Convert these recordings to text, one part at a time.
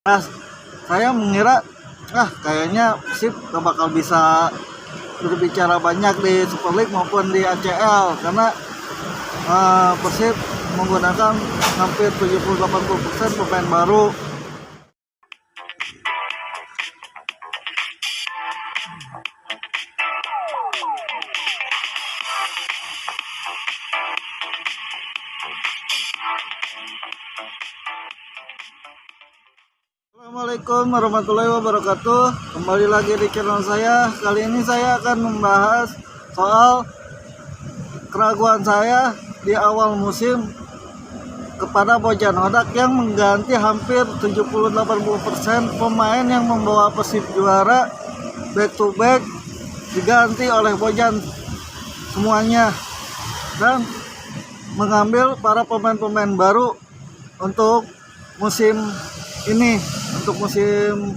Nah, saya mengira kayaknya Persib gak bakal bisa berbicara banyak di Super League maupun di ACL karena Persib menggunakan hampir 70-80% pemain baru. Assalamualaikum warahmatullahi wabarakatuh. Kembali lagi di channel saya. Kali ini saya akan membahas soal keraguan saya di awal musim kepada Bojan Hodak yang mengganti hampir 70-80% pemain yang membawa Persib juara back to back, diganti oleh Bojan semuanya dan mengambil para pemain-pemain baru untuk musim ini, untuk musim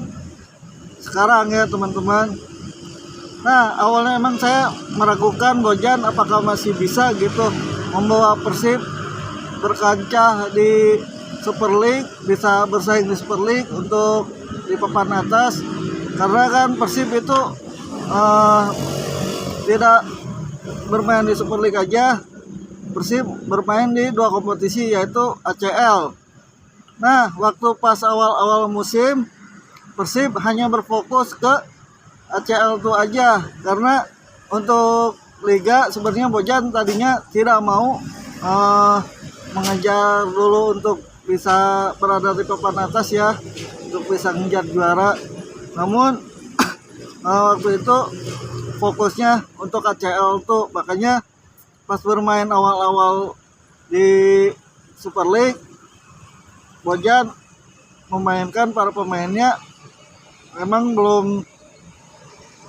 sekarang ya teman-teman. Nah, awalnya emang saya meragukan Bojan apakah masih bisa gitu membawa Persib berkancah di Super League, bisa bersaing di Super League untuk di papan atas, karena kan Persib itu tidak bermain di Super League aja. Persib bermain di dua kompetisi yaitu ACL. Nah, waktu pas awal-awal musim Persib hanya berfokus ke ACL itu aja, karena untuk Liga sebenarnya Bojan tadinya tidak mau mengejar dulu untuk bisa berada di papan atas ya, untuk bisa mengejar juara. Namun waktu itu fokusnya untuk ACL tuh, makanya pas bermain awal-awal di Super League Bojan memainkan para pemainnya memang belum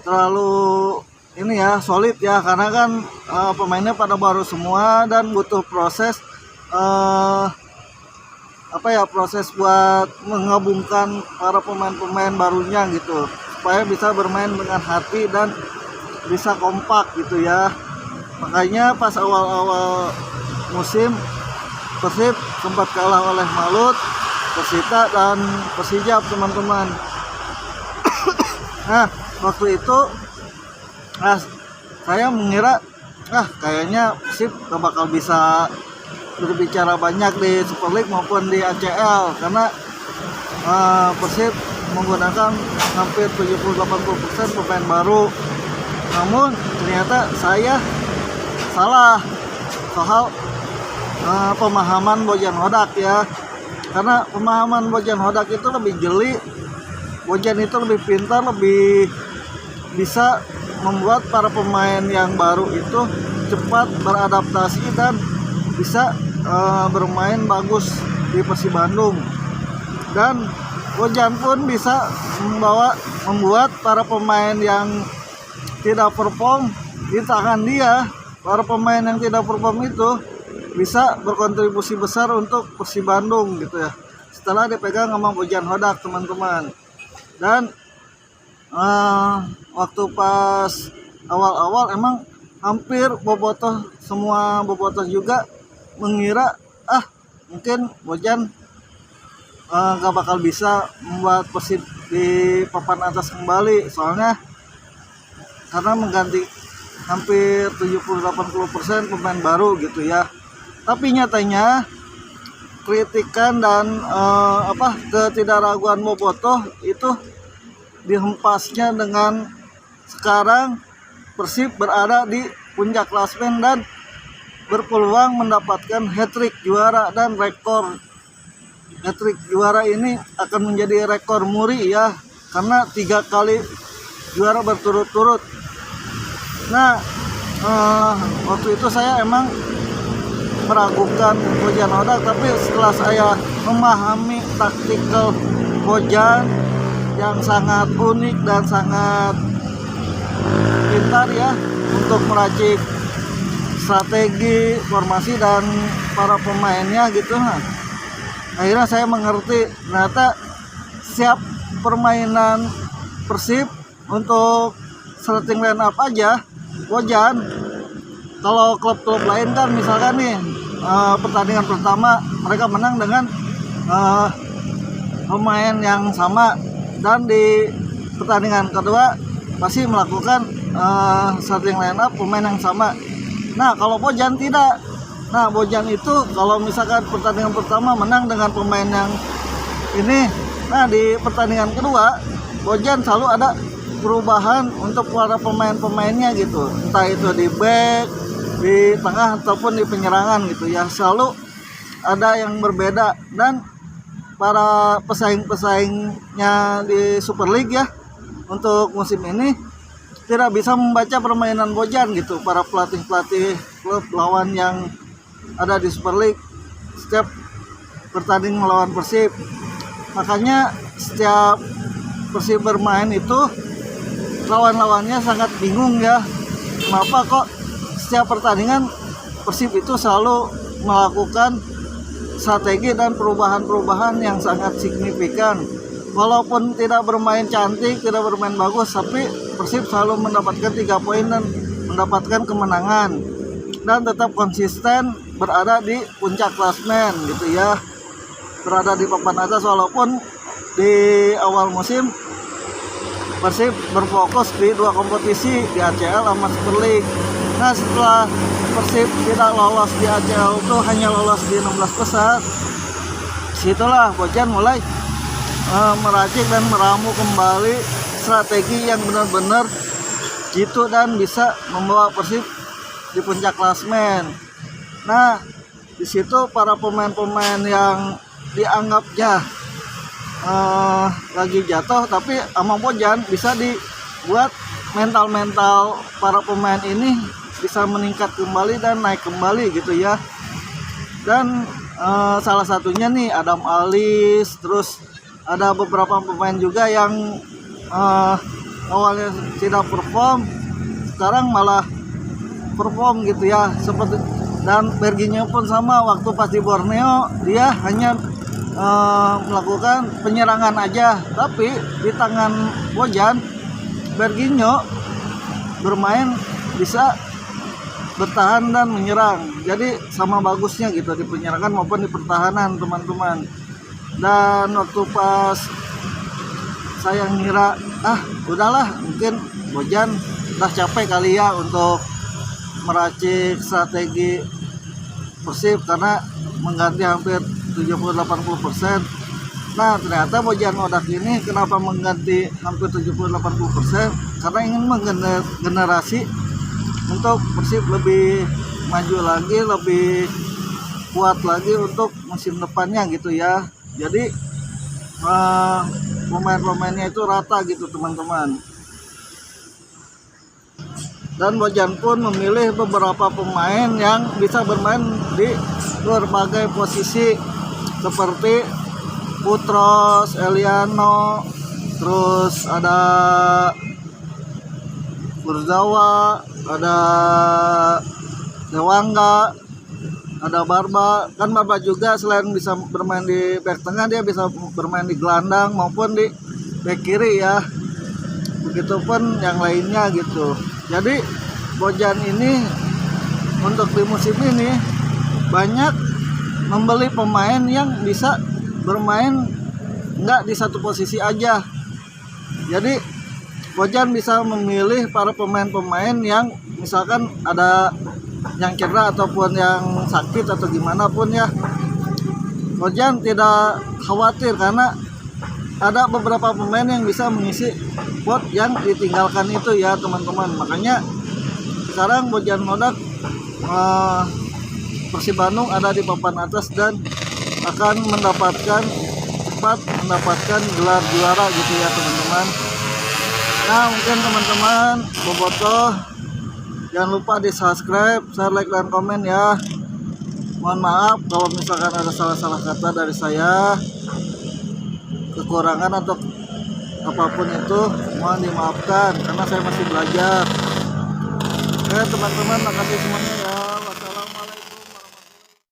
terlalu ini ya, solid ya, karena kan pemainnya pada baru semua dan butuh proses proses buat menggabungkan para pemain-pemain barunya gitu, supaya bisa bermain dengan hati dan bisa kompak gitu ya. Makanya pas awal-awal musim Persib sempat kalah oleh Malut, Persita dan Persijap teman-teman. Nah, waktu itu saya mengira kayaknya Persib gak bakal bisa berbicara banyak di Super League maupun di ACL karena Persib menggunakan hampir 70-80% pemain baru. Namun ternyata saya salah soal pemahaman Bojan Hodak ya, karena pemahaman Bojan Hodak itu lebih jeli. Bojan itu lebih pintar, lebih bisa membuat para pemain yang baru itu cepat beradaptasi dan bisa bermain bagus di Persib Bandung. Dan Bojan pun bisa membuat para pemain yang tidak perform di tangan dia. Para pemain yang tidak perform itu bisa berkontribusi besar untuk Persib Bandung gitu ya, setelah dipegang sama Bojan Hodak teman-teman. Dan waktu pas awal-awal emang hampir semua bobotoh juga mengira mungkin Bojan gak bakal bisa membuat Persib di papan atas kembali, soalnya karena mengganti hampir 70-80% pemain baru gitu ya. Tapi nyatanya kritikan dan ketidakraguan bobotoh itu dihempasnya dengan sekarang Persib berada di puncak klasemen dan berpeluang mendapatkan hat-trick juara, dan rekor hat-trick juara ini akan menjadi rekor muri ya, karena 3 kali juara berturut-turut. Nah, waktu itu saya emang meragukan Bojan Hodak, tapi setelah saya memahami taktikal Bojan yang sangat unik dan sangat pintar ya untuk meracik strategi, formasi dan para pemainnya gitu, akhirnya saya mengerti ternyata siap permainan Persib untuk starting line up aja Bojan. Kalau klub-klub lain kan misalkan nih pertandingan pertama mereka menang dengan pemain yang sama, dan di pertandingan kedua pasti melakukan starting line up pemain yang sama. Nah kalau Bojan tidak. Nah Bojan itu kalau misalkan pertandingan pertama menang dengan pemain yang ini, nah di pertandingan kedua Bojan selalu ada perubahan untuk para pemain-pemainnya gitu, entah itu di back, di tengah ataupun di penyerangan gitu ya, selalu ada yang berbeda. Dan para pesaing-pesaingnya di Super League ya untuk musim ini tidak bisa membaca permainan Bojan gitu, para pelatih-pelatih klub lawan yang ada di Super League setiap bertanding melawan Persib. Makanya setiap Persib bermain itu lawan-lawannya sangat bingung ya, kenapa kok setiap pertandingan Persib itu selalu melakukan strategi dan perubahan-perubahan yang sangat signifikan. Walaupun tidak bermain cantik, tidak bermain bagus, tapi Persib selalu mendapatkan 3 poin dan mendapatkan kemenangan, dan tetap konsisten berada di puncak klasmen gitu ya, berada di papan atas. Walaupun di awal musim Persib berfokus di 2 kompetisi, di ACL sama Super League. Nah setelah Persib tidak lolos di ACL itu, hanya lolos di 16 besar, situlah Bojan mulai meracik dan meramu kembali strategi yang benar-benar gitu dan bisa membawa Persib di puncak klasmen. Nah di situ para pemain-pemain yang dianggapnya lagi jatuh, tapi sama Bojan bisa dibuat mental para pemain ini bisa meningkat kembali dan naik kembali gitu ya. Dan salah satunya nih Adam Alis, terus ada beberapa pemain juga yang awalnya tidak perform, sekarang malah perform gitu ya. Seperti dan Berginho pun sama, waktu pas di Borneo dia hanya melakukan penyerangan aja, tapi di tangan Bojan Berginho bermain bisa bertahan dan menyerang, jadi sama bagusnya gitu di penyerangan maupun di pertahanan teman-teman. Dan waktu pas saya ngira udahlah mungkin Bojan udah capek kali ya untuk meracik strategi Persib karena mengganti hampir 70-80%. Nah ternyata Bojan Odak ini kenapa mengganti hampir 70-80%? Karena ingin menggenerasi untuk Persib lebih maju lagi, lebih kuat lagi untuk musim depannya gitu ya. Jadi pemain-pemainnya itu rata gitu teman-teman. Dan Bojan pun memilih beberapa pemain yang bisa bermain di berbagai posisi, seperti Putros, Eliano, terus ada Burzawa, ada Dewangga, ada Barba. Kan Barba juga selain bisa bermain di back tengah, dia bisa bermain di gelandang maupun di back kiri ya. Begitupun yang lainnya gitu. Jadi Bojan ini untuk di musim ini banyak membeli pemain yang bisa bermain nggak di satu posisi aja. Jadi Bojan bisa memilih para pemain-pemain yang misalkan ada yang cedera ataupun yang sakit atau gimana pun ya, Bojan tidak khawatir karena ada beberapa pemain yang bisa mengisi spot yang ditinggalkan itu ya teman-teman. Makanya sekarang Bojan Odak Persib Bandung ada di papan atas dan akan mendapatkan gelar juara gitu ya teman-teman. Nah mungkin teman-teman bobotoh jangan lupa di subscribe, share, like, dan komen ya. Mohon maaf kalau misalkan ada salah-salah kata dari saya, kekurangan atau apapun itu mohon dimaafkan karena saya masih belajar. Oke teman-teman, makasih semuanya.